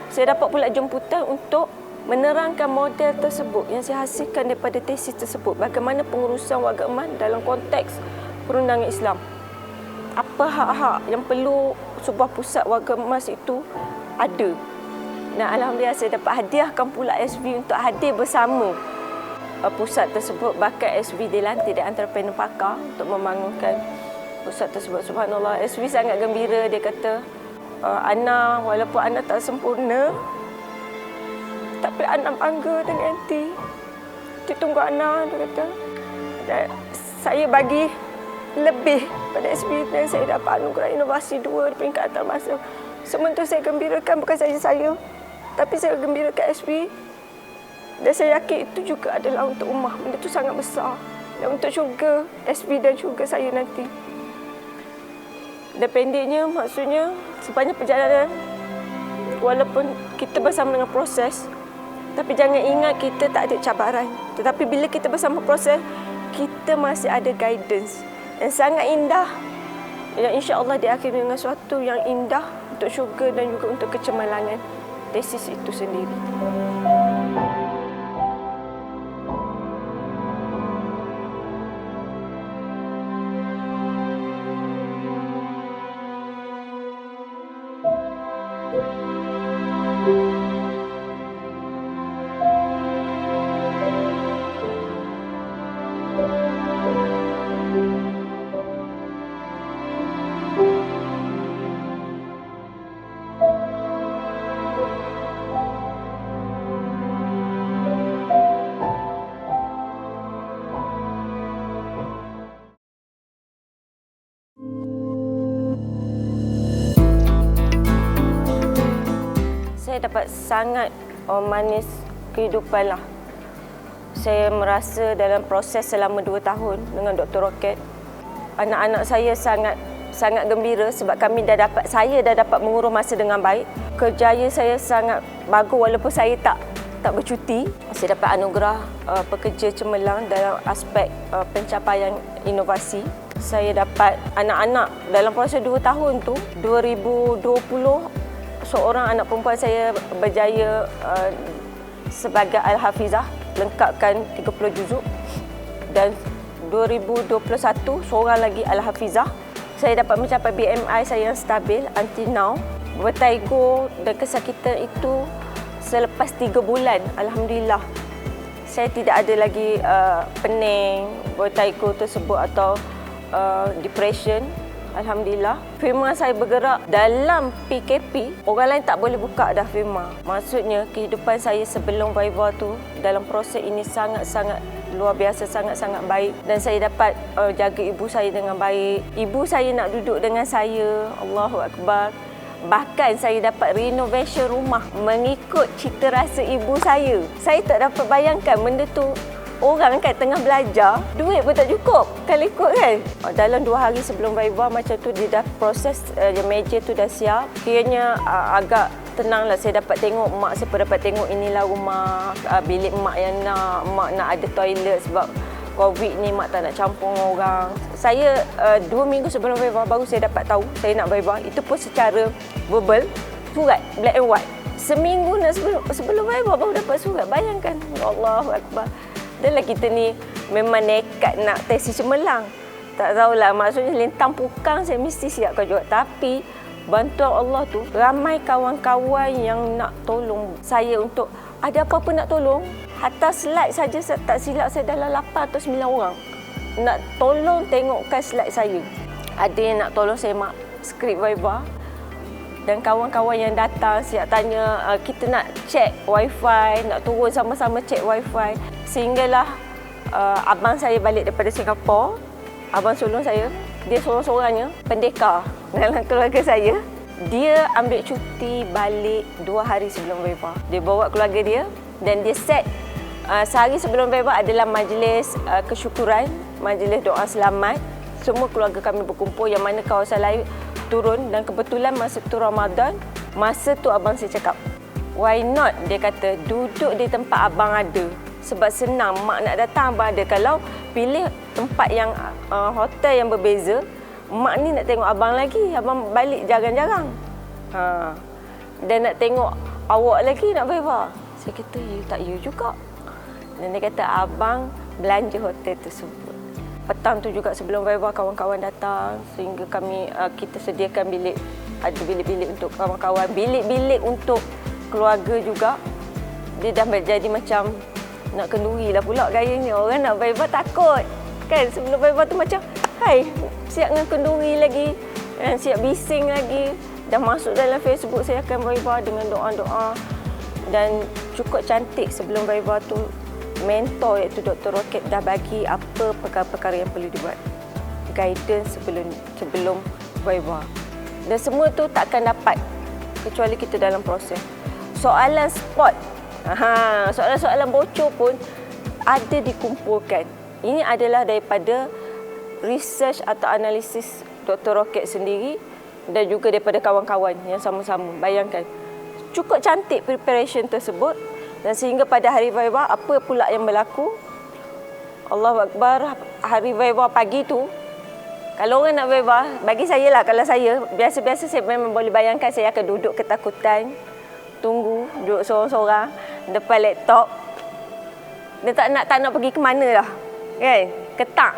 Saya dapat pula jemputan untuk menerangkan model tersebut yang saya hasilkan daripada tesis tersebut. Bagaimana pengurusan warga emas dalam konteks perundangan Islam. Apa hak-hak yang perlu sebuah pusat warga emas itu ada. Dan alhamdulillah saya dapat hadiahkan pula SV untuk hadir bersama pusat tersebut. Bahkan SV dilantik di antara panel pakar untuk membangunkan pusat tersebut. Subhanallah, SV sangat gembira. Dia kata, Ana, walaupun Ana tak sempurna, tapi Ana bangga dengan Aunty. Dia tunggu Ana, dia kata. Dan saya bagi lebih pada SV dan saya dapat anugerah inovasi 2 di peringkat antarabangsa. Semua itu saya gembirakan, bukan saja saya, tapi saya gembirakan SV. Dan saya yakin itu juga adalah untuk ummah. Benda itu sangat besar. Dan untuk syurga SV dan syurga saya nanti. Dan pendeknya, maksudnya sepanjang perjalanan, walaupun kita bersama dengan proses, tapi jangan ingat kita tak ada cabaran. Tetapi bila kita bersama proses, kita masih ada guidance yang sangat indah, yang insya-Allah diakhiri dengan sesuatu yang indah untuk syurga dan juga untuk kecemerlangan tesis itu sendiri. saya dapat sangat manis kehidupan lah. Saya merasa dalam proses selama 2 tahun dengan Dr. Rocket, anak-anak saya sangat gembira sebab saya dah dapat mengurus masa dengan baik. Kerjaya saya sangat bagus walaupun saya tak bercuti. Saya dapat anugerah pekerja cemerlang dalam aspek pencapaian inovasi. Saya dapat anak-anak dalam proses 2 tahun tu, 2020 seorang anak perempuan saya berjaya sebagai Al-Hafizah, lengkapkan 30 juzuk, dan 2021 seorang lagi Al-Hafizah. Saya dapat mencapai BMI saya yang stabil until now. Vertigo dan kesakitan itu selepas 3 bulan, alhamdulillah. Saya tidak ada lagi pening, vertigo tersebut atau depression. Alhamdulillah. Firma saya bergerak dalam PKP, orang lain tak boleh buka dah firma. Maksudnya kehidupan saya sebelum Viva tu dalam proses ini sangat-sangat luar biasa, sangat-sangat baik, dan saya dapat jaga ibu saya dengan baik. Ibu saya nak duduk dengan saya, Allahu Akbar. Bahkan saya dapat renovation rumah mengikut cita rasa ibu saya. Saya tak dapat bayangkan benda tu. Orang kan tengah belajar, duit pun tak cukup kalau ikut kan. Dalam 2 hari sebelum Viva macam tu, dia dah proses, meja tu dah siap. Kiranya agak tenang lah. Saya dapat tengok mak saya pun dapat tengok inilah rumah, bilik mak yang mak nak ada toilet sebab COVID ni mak tak nak campur orang. Saya 2 minggu sebelum Viva baru saya dapat tahu saya nak Viva. Itu pun secara verbal, surat black and white. Seminggu sebelum Viva baru dapat surat. Bayangkan, Allahu Akbar. Dan lah kita ni memang nekat nak tesis cemerlang. Tak tahulah, maksudnya lintang pukang saya mesti siapkan juga. Tapi bantuan Allah tu, ramai kawan-kawan yang nak tolong saya untuk ada apa-apa nak tolong. Hatta slide saja tak silap saya dalam 8 atau 9 orang nak tolong tengokkan slide saya. Ada yang nak tolong saya skrip Viva. Dan kawan-kawan yang datang siap tanya, kita nak check wifi, nak turun sama-sama check wifi. Sehinggalah abang saya balik daripada Singapura, abang sulung saya, dia seorang-seorangnya pendekar dalam keluarga saya. Dia ambil cuti balik 2 hari sebelum Viva. Dia bawa keluarga dia dan dia set sehari sebelum Viva adalah majlis kesyukuran, majlis doa selamat. Semua keluarga kami berkumpul, yang mana kawasan lain turun, dan kebetulan masa tu Ramadan. Masa tu abang saya cakap, why not, dia kata, duduk di tempat abang ada. Sebab senang, mak nak datang abang ada. Kalau pilih tempat yang hotel yang berbeza, mak ni nak tengok abang lagi, abang balik jarang-jarang. Dan nak tengok awak lagi nak Viva. Saya kata, tak you juga. Dan dia kata, abang belanja hotel tersebut. Petang tu juga sebelum Viva, kawan-kawan datang sehingga kita sediakan bilik. Ada bilik-bilik untuk kawan-kawan, bilik-bilik untuk keluarga juga. Dia dah menjadi macam nak kenduri lah pula gayanya. Orang nak Viva takut kan. Sebelum Viva tu macam, hai, siap dengan kenduri lagi, siap bising lagi. Dah masuk dalam Facebook saya akan Viva dengan doa-doa. Dan cukup cantik sebelum Viva tu, mentor iaitu Dr. Rocket dah bagi apa perkara-perkara yang perlu dibuat, guidance sebelum Viva. Dan semua tu takkan dapat kecuali kita dalam proses. Soalan spot, soalan-soalan bocor pun ada dikumpulkan. Ini adalah daripada research atau analisis Dr. Rocket sendiri dan juga daripada kawan-kawan yang sama-sama. Bayangkan, cukup cantik preparation tersebut. Dan sehingga pada hari Viva, apa pula yang berlaku? Allahu Akbar, hari Viva pagi tu, kalau orang nak Viva, bagi saya lah, kalau saya, biasa-biasa saya memang boleh bayangkan saya akan duduk ketakutan, tunggu, duduk sorang-sorang, depan laptop. Dan tak nak pergi ke mana lah. Kan? Ketak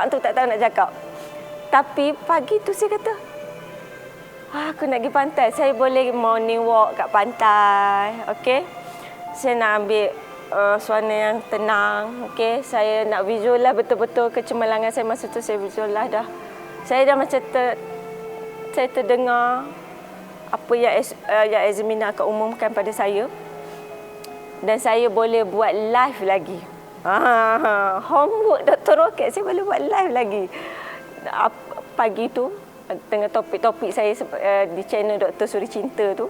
tu tak tahu nak cakap. Tapi pagi tu saya kata, aku nak pergi pantai, saya boleh morning walk kat pantai, okey? Saya nak ambil suasana yang tenang, okey. Saya nak visual lah betul-betul kecemerlangan saya masa tu, saya visual lah dah. Saya dah macam saya terdengar apa yang Azmina akan umumkan pada saya. Dan saya boleh buat live lagi. Homework Dr. Rocket saya boleh buat live lagi. Pagi tu, dengan topik-topik saya di channel Dr. Suri Cinta tu.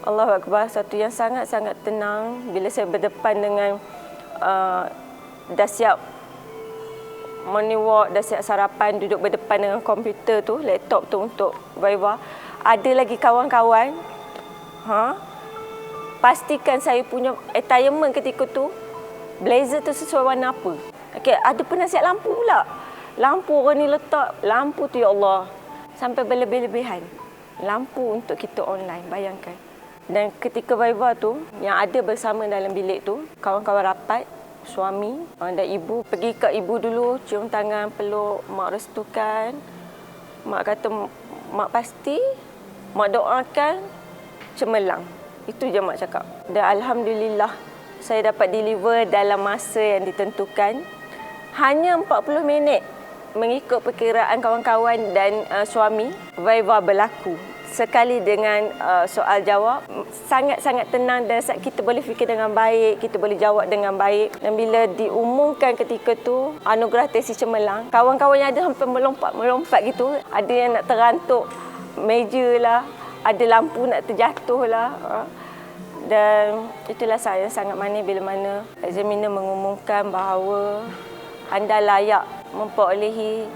Allahu Akbar, satu yang sangat-sangat tenang bila saya berdepan dengan dah siap morning walk, dah siap sarapan, duduk berdepan dengan komputer tu, laptop tu untuk Viva. Ada lagi kawan-kawan, pastikan saya punya attire ketika tu, blazer tu sesuai warna apa. Okey, ada penasihat lampu pula. Lampu orang ni letak, lampu tu ya Allah, sampai berlebih-lebihan. Lampu untuk kita online, bayangkan. Dan ketika Viva tu, yang ada bersama dalam bilik tu, kawan-kawan rapat, suami dan ibu. Pergi ke ibu dulu, cium tangan, peluk, mak restukan. Mak kata, mak pasti, mak doakan, cemerlang. Itu je mak cakap. Dan Alhamdulillah, saya dapat deliver dalam masa yang ditentukan. Hanya 40 minit mengikut perkiraan kawan-kawan dan suami, Viva berlaku. Sekali dengan soal jawab, sangat-sangat tenang dan kita boleh fikir dengan baik, kita boleh jawab dengan baik. Dan bila diumumkan ketika tu, anugerah tesis cemerlang, kawan-kawan yang ada hampir melompat gitu. Ada yang nak terantuk meja lah, ada lampu nak terjatuh lah. Dan itulah saya sangat manis bila mana examiner mengumumkan bahawa anda layak memperolehi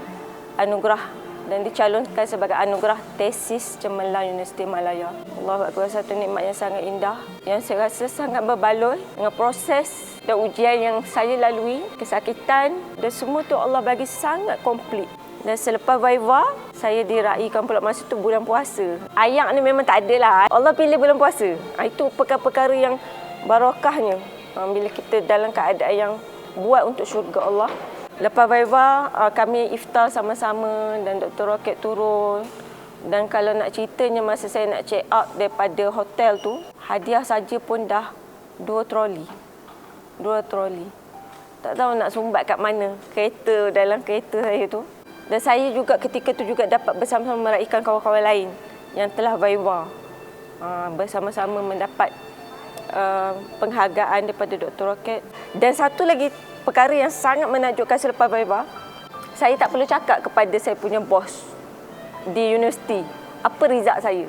anugerah dan dicalonkan sebagai anugerah tesis cemerlang Universiti Malaya. Allahu Akbar, satu nikmat yang sangat indah, yang saya rasa sangat berbaloi dengan proses dan ujian yang saya lalui, kesakitan dan semua tu Allah bagi sangat komplit. Dan selepas Viva, saya diraikan pula masa tu bulan puasa. Ayak ni memang tak ada lah. Allah pilih bulan puasa. Itu perkara-perkara yang barakahnya. Bila kita dalam keadaan yang buat untuk syurga Allah. Lepas Viva, kami iftar sama-sama dan Dr. Rocket turun. Dan kalau nak ceritanya masa saya nak check out daripada hotel tu, hadiah saja pun dah 2 troli. 2 troli. Tak tahu nak sumbat kat mana. Kereta, dalam kereta saya tu. Dan saya juga ketika tu juga dapat bersama-sama meraihkan kawan-kawan lain yang telah Viva. Bersama-sama mendapat penghargaan daripada Dr. Rocket. Dan satu lagi perkara yang sangat menakjubkan selepas Viva, saya tak perlu cakap kepada saya punya bos di universiti apa result saya.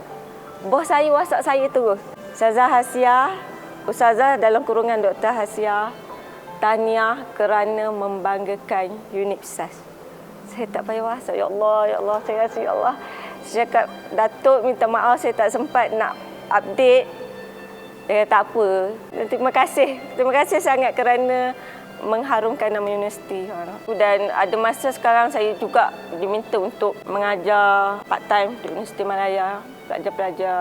Bos saya WhatsApp saya terus. Ustazah Hasia, Ustazah dalam kurungan Dr. Hasia, tahniah kerana membanggakan unit PSAS. Saya tak payah WhatsApp. Ya Allah, saya rasa ya Allah. Saya cakap, Datuk minta maaf saya tak sempat nak update. Tak apa. Terima kasih sangat kerana mengharumkan nama universiti. Dan ada masa sekarang saya juga diminta untuk mengajar part-time di Universiti Malaya, pelajar-pelajar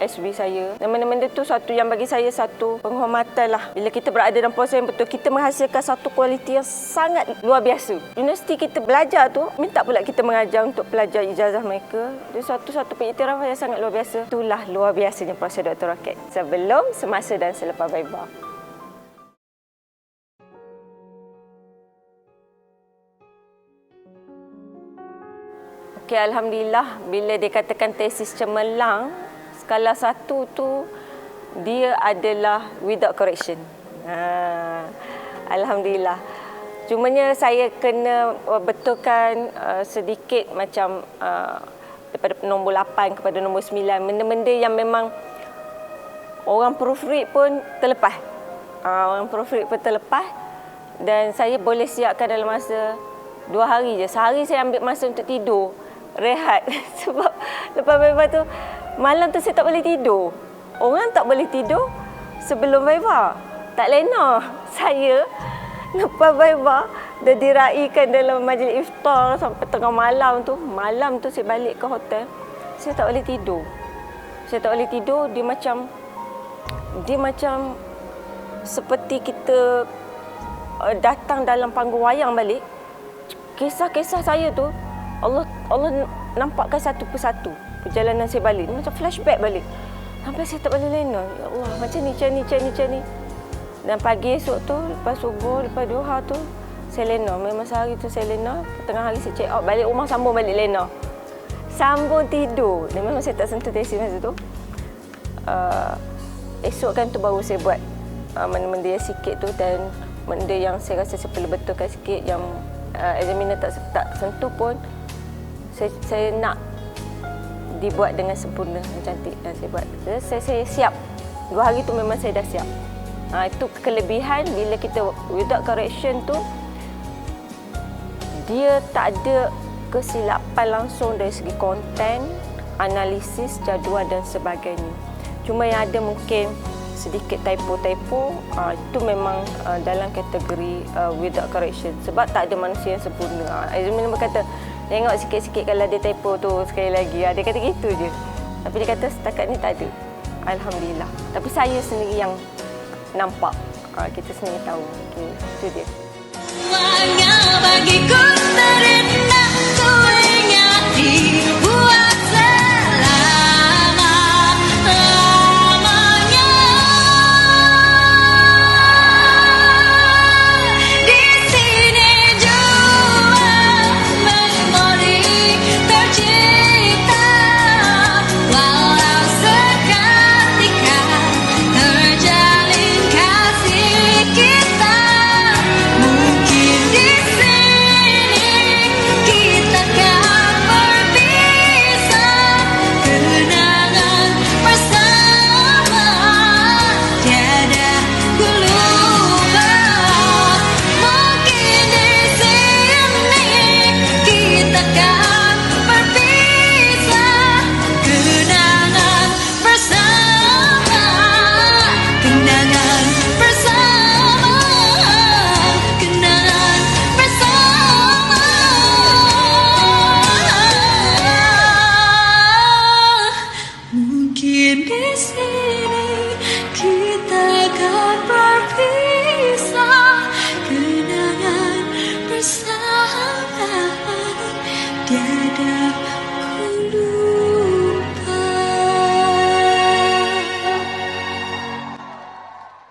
SB saya. Dan benda-benda tu satu yang bagi saya satu penghormatan lah. Bila kita berada dalam proses yang betul, kita menghasilkan satu kualiti yang sangat luar biasa. Universiti kita belajar tu, minta pula kita mengajar untuk pelajar ijazah mereka. Dia satu pengiktirafan yang sangat luar biasa. Itulah luar biasanya proses Dr. Rocket. Sebelum, semasa dan selepas Viva. Okay, Alhamdulillah, bila dikatakan tesis cemerlang, skala 1 tu, dia adalah without correction. Alhamdulillah. Cumanya saya kena betulkan sedikit macam daripada nombor 8 kepada nombor 9. Benda-benda yang memang orang proofread pun terlepas. Dan saya boleh siapkan dalam masa 2 hari je. Sehari saya ambil masa untuk tidur. Rehat. Sebab lepas Viva tu, malam tu saya tak boleh tidur. Orang tak boleh tidur sebelum Viva. Tak lena. Saya lepas Viva dah diraikan dalam majlis iftar sampai tengah malam tu. Malam tu saya balik ke hotel. Saya tak boleh tidur. Dia macam seperti kita datang dalam panggung wayang balik. Kisah-kisah saya tu Allah nampakkan satu persatu perjalanan saya balik. Macam flashback balik. Sampai saya tak boleh lena. Ya Allah, macam ni. Dan pagi esok tu, lepas subuh, lepas duha tu, saya lena. Memang sehari tu saya lena. Tengah hari saya check out, balik rumah sambung balik lena. Sambung tidur. Dan memang saya tak sentuh tesis masa tu. Esok kan tu baru saya buat benda-benda yang sikit tu. Dan benda yang saya rasa saya perlu betulkan sikit, yang examiner tak sentuh pun. Saya nak dibuat dengan sempurna dan cantik dan saya buat. Saya siap. 2 hari tu memang saya dah siap. Itu kelebihan bila kita without correction tu, dia tak ada kesilapan langsung dari segi konten, analisis, jadual dan sebagainya. Cuma yang ada mungkin sedikit typo-typo, itu memang dalam kategori without correction. Sebab tak ada manusia yang sempurna. Azmin berkata, tengok sikit-sikit kalau dia typo tu sekali lagi. Dia kata gitu je. Tapi dia kata setakat ni tak ada. Alhamdulillah. Tapi saya sendiri yang nampak. Kita sendiri tahu. Okay, itu dia. Semuanya bagiku terindah, ku ingat dibuat selama-lamanya. Di sini jua memori tercipta, walau seketika terjalin kasih kita. Mungkin di sini kita kan berpisah, kenangan bersama tiada ku lupa. Mungkin di sini kita kan berpisah, kenangan bersama, kenangan bersama, kenangan bersama. Mungkin di sini kita akan berpisah, kenangan bersama tiada